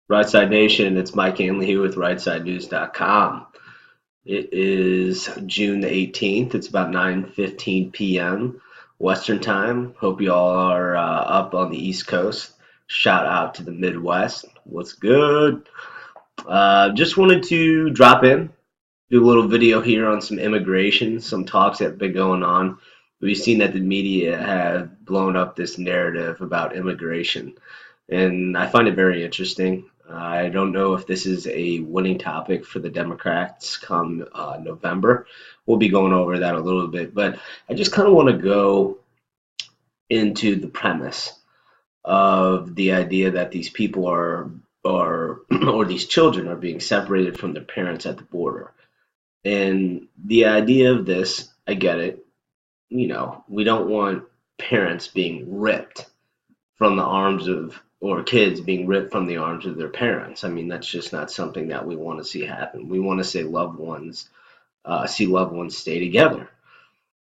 Right Side Nation, it's Mike Ainley here with RightSideNews.com. It is June the 18th. It's about 9:15 p.m. Western Time. Hope you all are up on the East Coast. Shout out to the Midwest. What's good? Just wanted to drop in, do a little video here on some immigration, some talks that have been going on. We've seen that the media have blown up this narrative about immigration, and I find it very interesting. I don't know if this is a winning topic for the Democrats come November. We'll be going over that a little bit, but I just kind of want to go into the premise of the idea that these people are or these children are being separated from their parents at the border. And the idea of this, I get it. We don't want parents being ripped from the arms of, or kids being ripped from the arms of their parents. I mean, that's just not something that we want to see happen. We want to see loved ones stay together.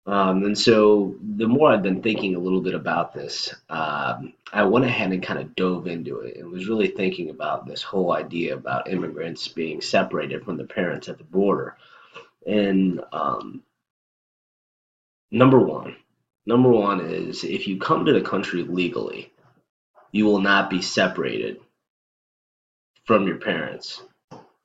And so the more I've been thinking a little bit about this, I went ahead and kind of dove into it and was really thinking about this whole idea about immigrants being separated from their parents at the border. And number one, number one is if you come to the country legally, you will not be separated from your parents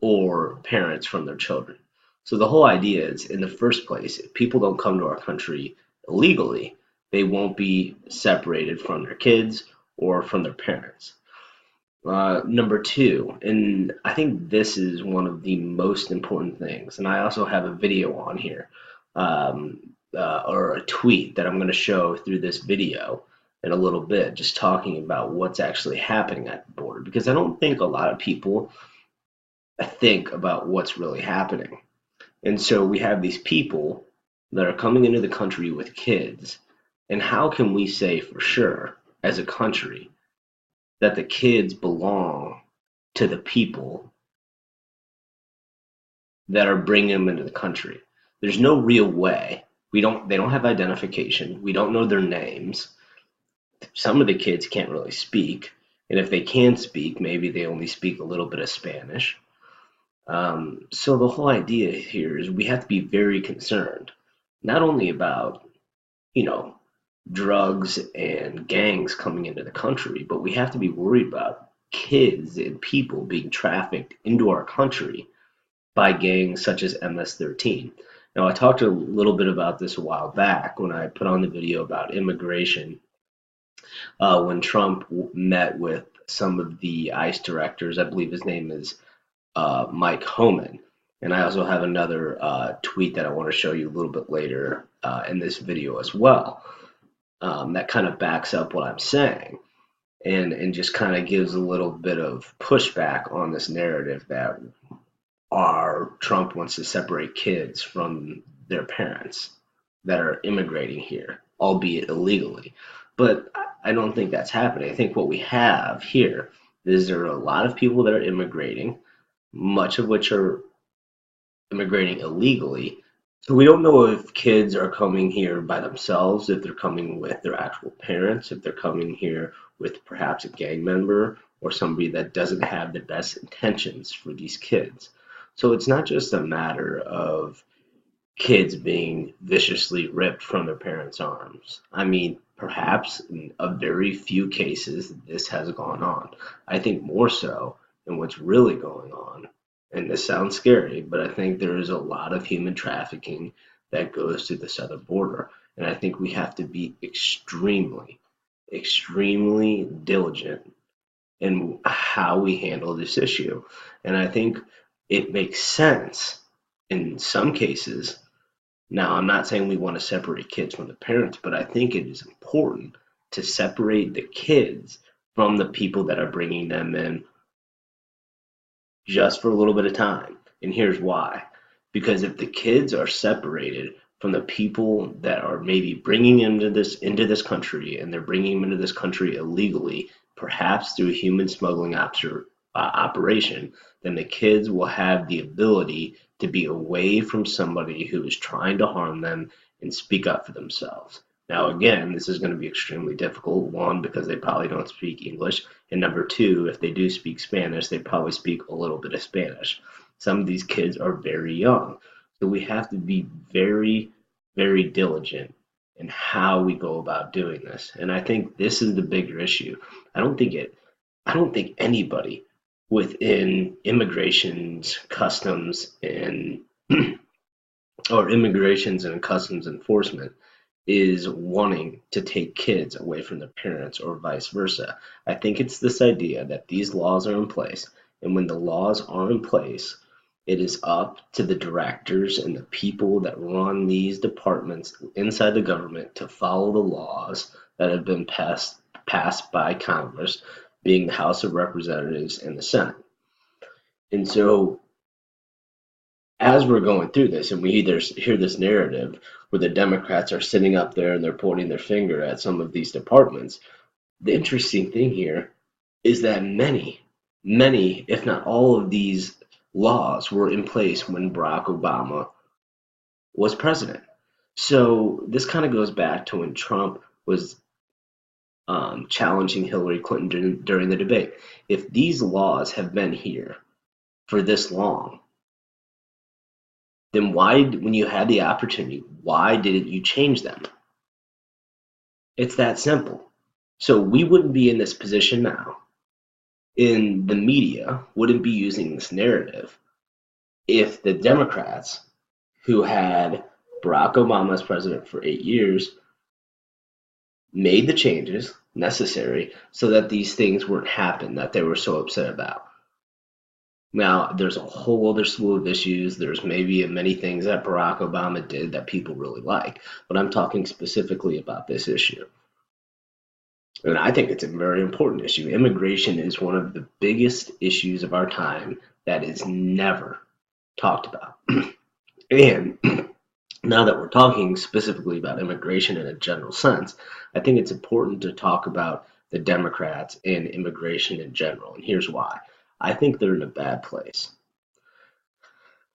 or parents from their children. So the whole idea is, in the first place, if people don't come to our country illegally, they won't be separated from their kids or from their parents. Number two, and I think this is one of the most important things, and I also have a video on here, or a tweet that I'm going to show through this video in a little bit, just talking about what's actually happening at the border, because I don't think a lot of people think about what's really happening. And so we have these people that are coming into the country with kids, and how can we say for sure as a country that the kids belong to the people that are bringing them into the country? There's no real way. They don't have identification. We don't know their names. Some of the kids can't really speak. And if they can speak, maybe they only speak a little bit of Spanish. So the whole idea here is we have to be very concerned, not only about, you know, drugs and gangs coming into the country, but we have to be worried about kids and people being trafficked into our country by gangs such as MS-13. Now, I talked a little bit about this a while back when I put on the video about immigration, when Trump met with some of the ICE directors. I believe his name is Mike Homan. And I also have another tweet that I want to show you a little bit later in this video as well, that kind of backs up what I'm saying, and just kind of gives a little bit of pushback on this narrative that our Trump wants to separate kids from their parents that are immigrating here, albeit illegally. But I don't think that's happening. I think what we have here is there are a lot of people that are immigrating, much of which are immigrating illegally. So we don't know if kids are coming here by themselves, if they're coming with their actual parents, if they're coming here with perhaps a gang member or somebody that doesn't have the best intentions for these kids. So it's not just a matter of kids being viciously ripped from their parents' arms. I mean, perhaps in a very few cases this has gone on. I think more so in what's really going on, and this sounds scary, but I think there is a lot of human trafficking that goes to the southern border. And I think we have to be extremely, extremely diligent in how we handle this issue. And I think it makes sense in some cases. Now, I'm not saying we want to separate kids from the parents, but I think it is important to separate the kids from the people that are bringing them in just for a little bit of time. And here's why. Because if the kids are separated from the people that are maybe bringing them into this country, and they're bringing them into this country illegally, perhaps through a human smuggling operation, then the kids will have the ability to be away from somebody who is trying to harm them and speak up for themselves. Now, again, this is going to be extremely difficult. One, because they probably don't speak English. And number two, if they do speak Spanish, they probably speak a little bit of Spanish. Some of these kids are very young. So we have to be very, very diligent in how we go about doing this. And I think this is the bigger issue. I don't think it, I don't think anybody within immigrations, customs, and or immigrations and customs enforcement is wanting to take kids away from their parents or vice versa. I think it's this idea that these laws are in place, and when the laws are in place, it is up to the directors and the people that run these departments inside the government to follow the laws that have been passed by Congress, being the House of Representatives and the Senate. And so as we're going through this, and we either hear this narrative where the Democrats are sitting up there and they're pointing their finger at some of these departments, the interesting thing here is that many, if not all of these laws were in place when Barack Obama was president. So this kind of goes back to when Trump was challenging Hillary Clinton during the debate. If these laws have been here for this long, then why, when you had the opportunity, why didn't you change them? It's that simple. So we wouldn't be in this position now, and the media wouldn't be using this narrative if the Democrats, who had Barack Obama as president for 8 years, made the changes necessary so that these things weren't happen that they were so upset about. Now, there's a whole other slew of issues. There's maybe many things that Barack Obama did that people really like, but I'm talking specifically about this issue. And I think it's a very important issue. Immigration is one of the biggest issues of our time that is never talked about. And now that we're talking specifically about immigration in a general sense, I think it's important to talk about the Democrats and immigration in general. And here's why. I think they're in a bad place.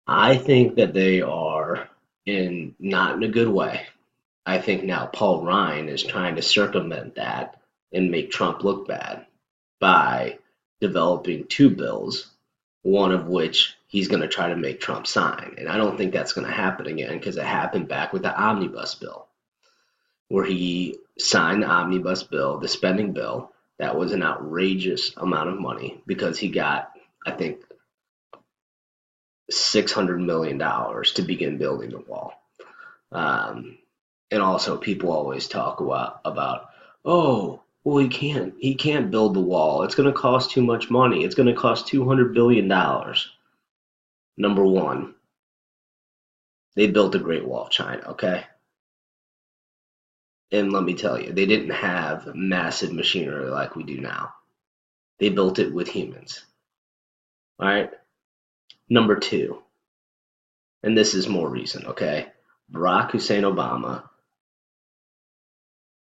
I think that they are not in a good way. I think now Paul Ryan is trying to circumvent that and make Trump look bad by developing two bills, one of which he's going to try to make Trump sign. And I don't think that's going to happen again because it happened back with the omnibus bill, where he signed the omnibus bill, the spending bill. That was an outrageous amount of money because he got, I think, $600 million to begin building the wall. And also, people always talk about, oh, well, he can't build the wall. It's going to cost too much money. It's going to cost $200 billion. Number one, they built the Great Wall of China, okay? And let me tell you, they didn't have massive machinery like we do now. They built it with humans. All right? Number two, and this is more recent, okay? Barack Hussein Obama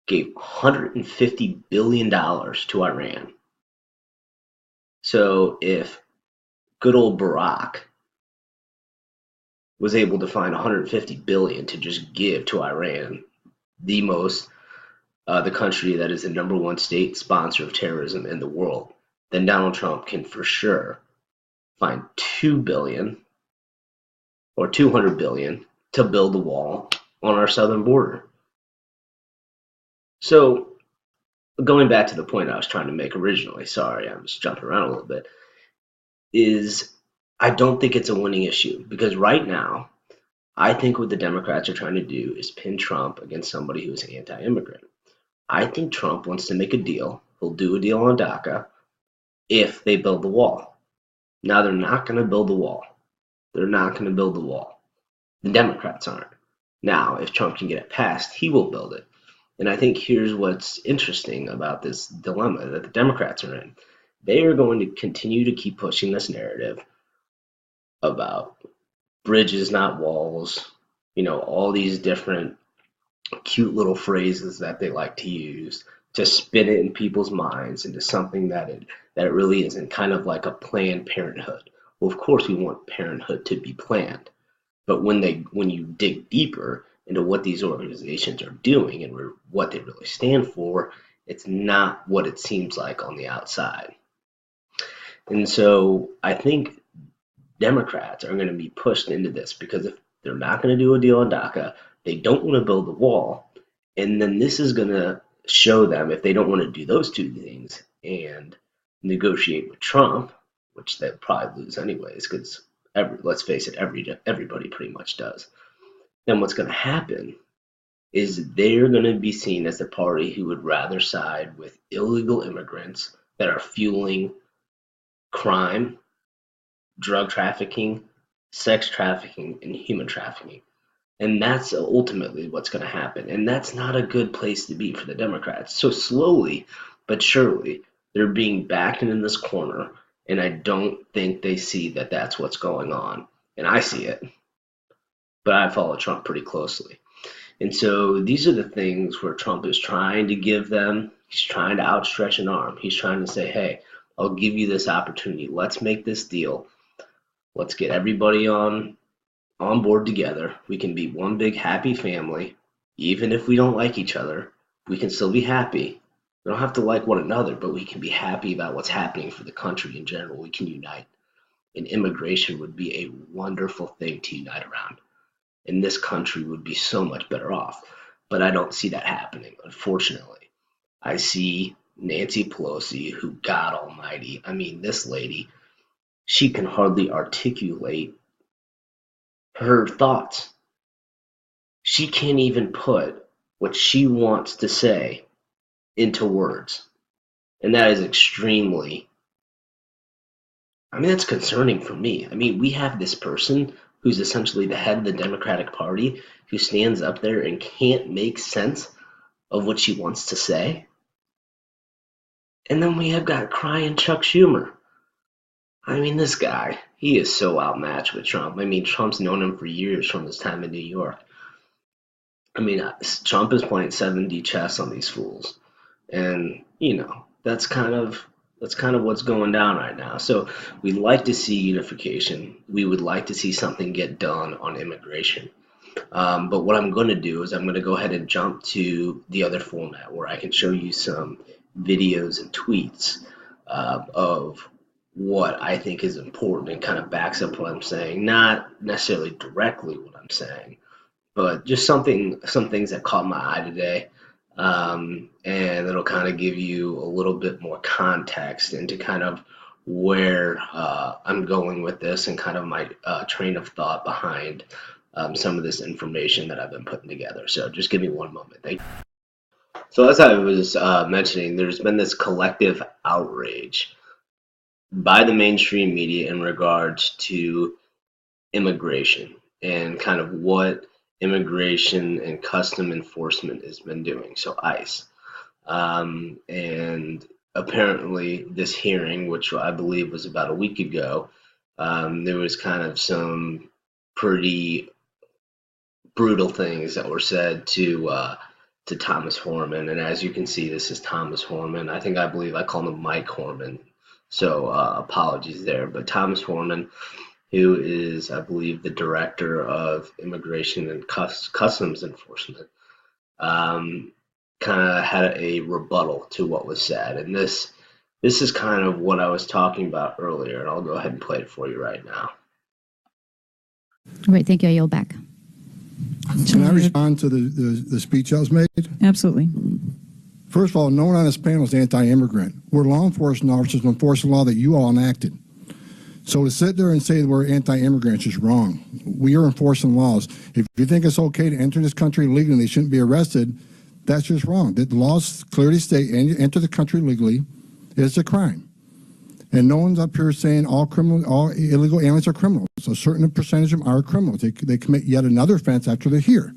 gave $150 billion to Iran. So if good old Barack was able to find $150 billion to just give to Iran, the country that is the number one state sponsor of terrorism in the world, then Donald Trump can for sure find $2 billion or $200 billion to build the wall on our southern border. So going back to the point I was trying to make originally, sorry, I'm just jumping around a little bit, is I don't think it's a winning issue because right now, I think what the Democrats are trying to do is pin Trump against somebody who's anti-immigrant. I think Trump wants to make a deal. He'll do a deal on DACA if they build the wall. Now, they're not going to build the wall. They're not going to build the wall. The Democrats aren't. Now, if Trump can get it passed, he will build it. And I think here's what's interesting about this dilemma that the Democrats are in. They are going to continue to keep pushing this narrative about bridges, not walls, all these different cute little phrases that they like to use to spin it in people's minds into something that it really isn't, kind of like a Planned Parenthood. Well, of course we want parenthood to be planned, but when you dig deeper, into what these organizations are doing and what they really stand for, it's not what it seems like on the outside. And so I think Democrats are going to be pushed into this because if they're not going to do a deal on DACA, they don't want to build the wall, and then this is going to show them if they don't want to do those two things and negotiate with Trump, which they'll probably lose anyways, because let's face it, everybody pretty much does. Then what's going to happen is they're going to be seen as the party who would rather side with illegal immigrants that are fueling crime, drug trafficking, sex trafficking, and human trafficking. And that's ultimately what's going to happen. And that's not a good place to be for the Democrats. So slowly but surely, they're being backed into this corner. And I don't think they see that that's what's going on. And I see it. But I follow Trump pretty closely. And so these are the things where Trump is trying to give them. He's trying to outstretch an arm. He's trying to say, hey, I'll give you this opportunity. Let's make this deal. Let's get everybody on board together. We can be one big happy family. Even if we don't like each other, we can still be happy. We don't have to like one another, but we can be happy about what's happening for the country in general. We can unite. And immigration would be a wonderful thing to unite around. And this country would be so much better off. But I don't see that happening, unfortunately. I see Nancy Pelosi, who, God almighty, I mean, this lady, she can hardly articulate her thoughts. She can't even put what she wants to say into words. And that is extremely, that's concerning for me. We have this person who's essentially the head of the Democratic Party who stands up there and can't make sense of what she wants to say. And then we have got crying Chuck Schumer. This guy, he is so outmatched with Trump. Trump's known him for years from his time in New York. Trump is playing 7D chess on these fools. And, that's kind of what's going down right now. So we'd like to see unification. We would like to see something get done on immigration. But what I'm going to do is I'm going to go ahead and jump to the other format where I can show you some videos and tweets of what I think is important and kind of backs up what I'm saying. Not necessarily directly what I'm saying, but just some things that caught my eye today. And it'll kind of give you a little bit more context into kind of where I'm going with this and kind of my train of thought behind some of this information that I've been putting together. So just give me one moment. Thank you. So as I was mentioning, there's been this collective outrage by the mainstream media in regards to immigration and kind of what immigration and custom enforcement has been doing, so ICE. And apparently this hearing, which I believe was about a week ago, there was kind of some pretty brutal things that were said to Thomas Horman. And as you can see, this is Thomas Horman. I believe I call him Mike Horman. So apologies there. But Thomas Horman, who is, I believe, the director of Immigration and Customs Enforcement, kind of had a rebuttal to what was said. And this is kind of what I was talking about earlier. And I'll go ahead and play it for you right now. Great. Thank you. I yield back. Can I respond to the speech that was made? Absolutely. First of all, no one on this panel is anti-immigrant. We're law enforcement officers who enforce the law that you all enacted. So to sit there and say that we're anti-immigrants is wrong. We are enforcing laws. If you think it's okay to enter this country legally and they shouldn't be arrested, that's just wrong. The laws clearly state enter the country legally is a crime. And no one's up here saying all illegal aliens are criminals. A certain percentage of them are criminals. They commit yet another offense after they're here.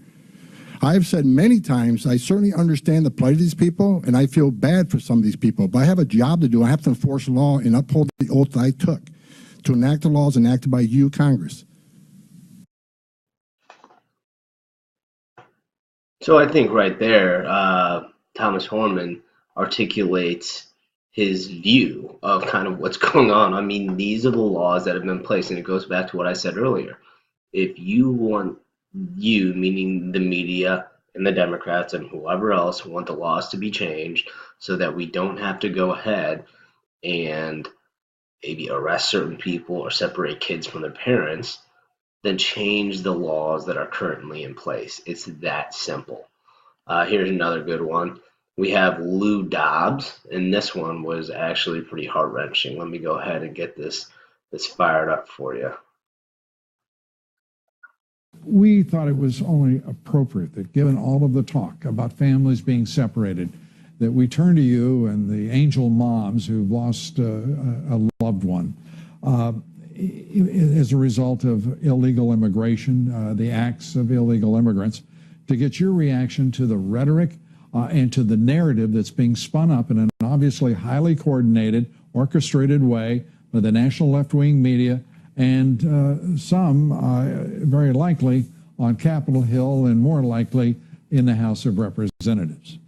I've said many times, I certainly understand the plight of these people, and I feel bad for some of these people, but I have a job to do. I have to enforce law and uphold the oath that I took to enact the laws enacted by you, Congress. So I think right there, Thomas Horman articulates his view of kind of what's going on. These are the laws that have been placed, and it goes back to what I said earlier. If you want you, meaning the media and the Democrats and whoever else, want the laws to be changed so that we don't have to go ahead and maybe arrest certain people or separate kids from their parents, then change the laws that are currently in place. It's that simple. Here's another good one. We have Lou Dobbs, and this one was actually pretty heart wrenching. Let me go ahead and get this fired up for you. We thought it was only appropriate that, given all of the talk about families being separated, that we turn to you and the angel moms who've lost a loved one as a result of illegal immigration, the acts of illegal immigrants, to get your reaction to the rhetoric and to the narrative that's being spun up in an obviously highly coordinated, orchestrated way by the national left-wing media and some, very likely, on Capitol Hill and more likely in the House of Representatives.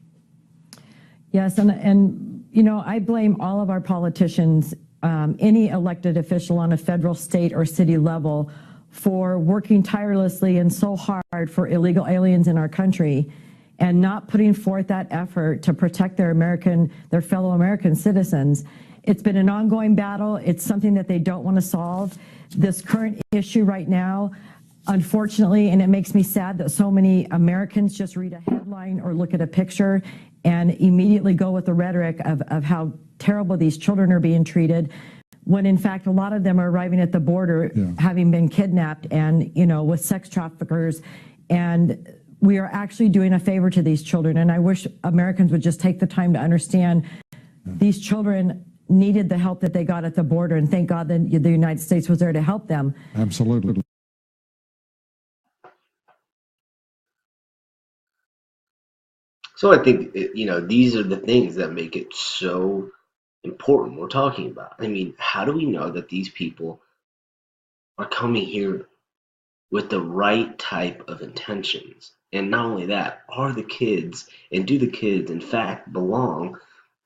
Yes, and you know, I blame all of our politicians, any elected official on a federal, state, or city level, for working tirelessly and so hard for illegal aliens in our country and not putting forth that effort to protect their fellow American citizens. It's been an ongoing battle. It's something that they don't want to solve. This current issue right now, unfortunately, and it makes me sad that so many Americans just read a headline or look at a picture and immediately go with the rhetoric of how terrible these children are being treated, when in fact a lot of them are arriving at the border having been kidnapped and, you know, with sex traffickers. And we are actually doing a favor to these children. And I wish Americans would just take the time to understand these children needed the help that they got at the border, and thank God that the United States was there to help them. Absolutely. So I think, you know, these are the things that make it so important we're talking about. I mean, how do we know that these people are coming here with the right type of intentions? And not only that, are the kids, and do the kids in fact belong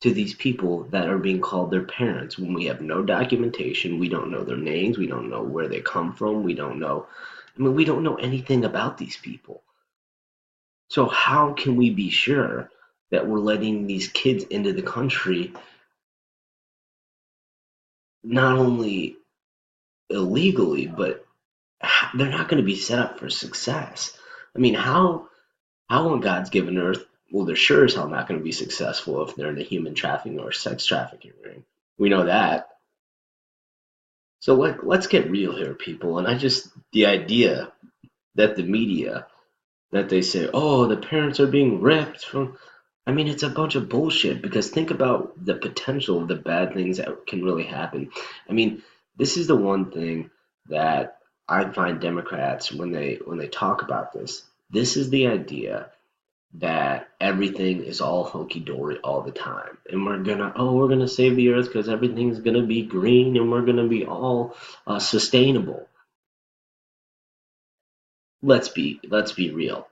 to these people that are being called their parents when we have no documentation? We don't know their names, we don't know where they come from, we don't know, I mean, we don't know anything about these people. So how can we be sure that we're letting these kids into the country not only illegally, but they're not going to be set up for success? I mean, how on God's given earth, well, they're sure as hell not going to be successful if they're in a human trafficking or sex trafficking ring. We know that. So let's get real here, people. And the idea that the media, that they say, oh, the parents are being ripped from, I mean, it's a bunch of bullshit, because think about the potential of the bad things that can really happen. I mean, this is the one thing that I find Democrats, when they talk about this is the idea that everything is all hunky-dory all the time. And we're gonna save the earth because everything's gonna be green and we're gonna be all sustainable. Let's be real.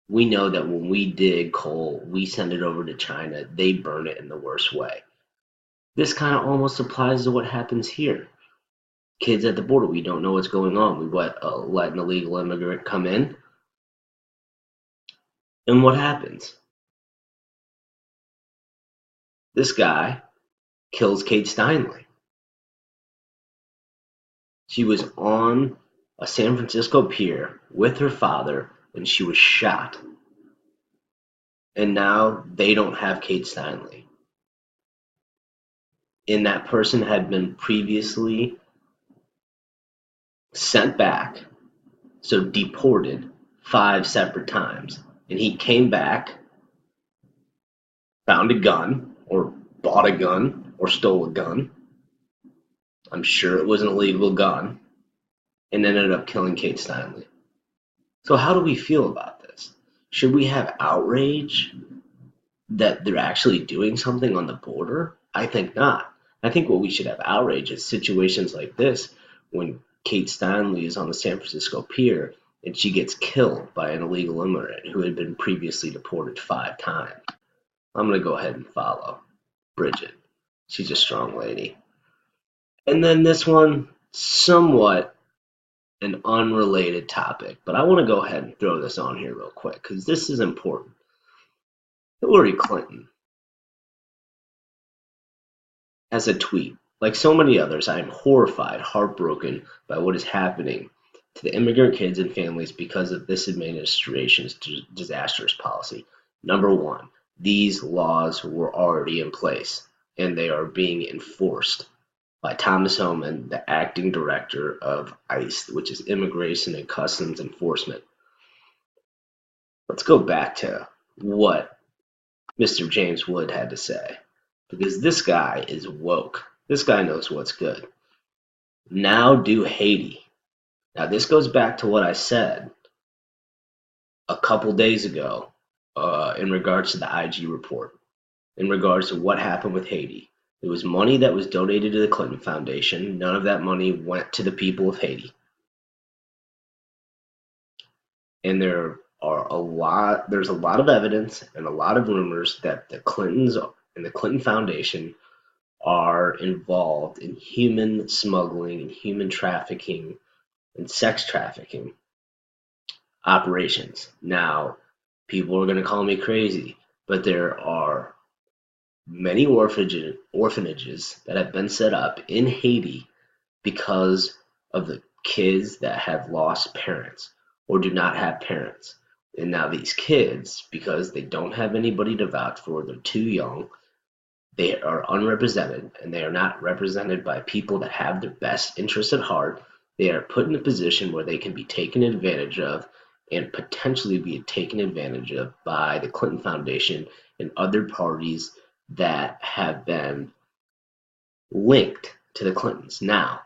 We know that when we dig coal, we send it over to China, they burn it in the worst way. This kind of almost applies to what happens here. Kids at the border, we don't know what's going on. We let an illegal immigrant come in, and what happens? This guy kills Kate Steinle. She was on a San Francisco pier with her father, and she was shot. And now they don't have Kate Steinle. And that person had been previously sent back, so deported 5 separate times. And he came back, found a gun, or bought a gun, or stole a gun. I'm sure it was an illegal gun, and ended up killing Kate Steinle. So how do we feel about this? Should we have outrage that they're actually doing something on the border? I think not. I think what we should have outrage is situations like this, when Kate Steinle is on the San Francisco pier and she gets killed by an illegal immigrant who had been previously deported 5 times. I'm going to go ahead and follow Bridget. She's a strong lady. And then this one, somewhat an unrelated topic, but I want to go ahead and throw this on here real quick because this is important. Hillary Clinton has a tweet. Like so many others, I am horrified, heartbroken by what is happening to the immigrant kids and families because of this administration's disastrous policy. Number one, these laws were already in place and they are being enforced by Thomas Homan, the acting director of ICE, which is Immigration and Customs Enforcement. Let's go back to what Mr. James Wood had to say, because this guy is woke. This guy knows what's good. Now do Haiti. Now this goes back to what I said a couple days ago in regards to the IG report, in regards to what happened with Haiti. There was money that was donated to the Clinton Foundation. None of that money went to the people of Haiti. And there's a lot of evidence and a lot of rumors that the Clintons and the Clinton Foundation are involved in human smuggling and human trafficking and sex trafficking operations. Now, people are going to call me crazy, but there are many orphanages that have been set up in Haiti because of the kids that have lost parents or do not have parents. And now these kids, because they don't have anybody to vouch for, they're too young, they are unrepresented, and they are not represented by people that have their best interests at heart. They are put in a position where they can be taken advantage of and potentially be taken advantage of by the Clinton Foundation and other parties that have been linked to the Clintons. Now,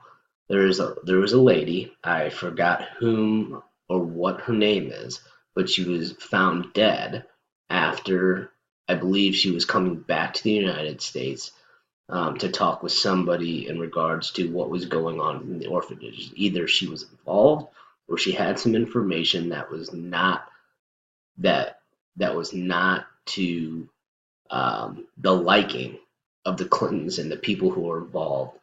there was a lady, I forgot whom or what her name is, but she was found dead after, I believe she was coming back to the United States to talk with somebody in regards to what was going on in the orphanage. Either she was involved or she had some information that was not to the liking of the Clintons and the people who are involved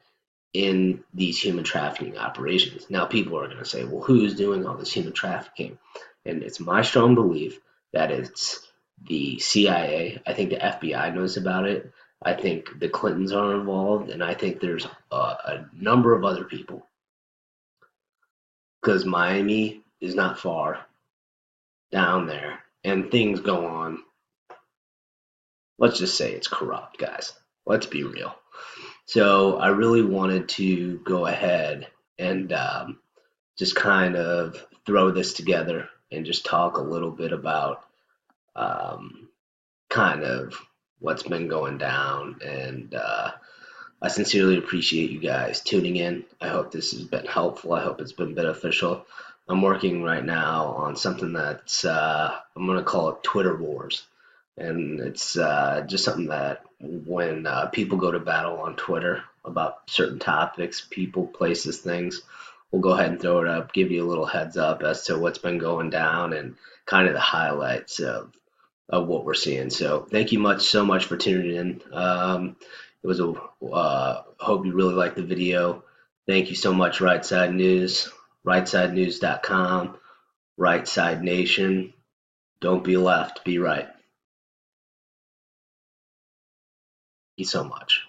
in these human trafficking operations. Now, people are going to say, well, who's doing all this human trafficking? And it's my strong belief that it's the CIA. I think the FBI knows about it. I think the Clintons are involved, and I think there's a number of other people. Because Miami is not far down there, and things go on. Let's just say it's corrupt, guys. Let's be real. So I really wanted to go ahead and just kind of throw this together and just talk a little bit about kind of what's been going down. And I sincerely appreciate you guys tuning in. I hope this has been helpful. I hope it's been beneficial. I'm working right now on something that's, I'm going to call it Twitter Wars. And it's just something that when people go to battle on Twitter about certain topics, people, places, things, we'll go ahead and throw it up, give you a little heads up as to what's been going down and kind of the highlights of what we're seeing. So thank you so much for tuning in. It was hope you really liked the video. Thank you so much, Right Side News, rightsidenews.com, Right Side Nation. Don't be left, be right. Thank you so much.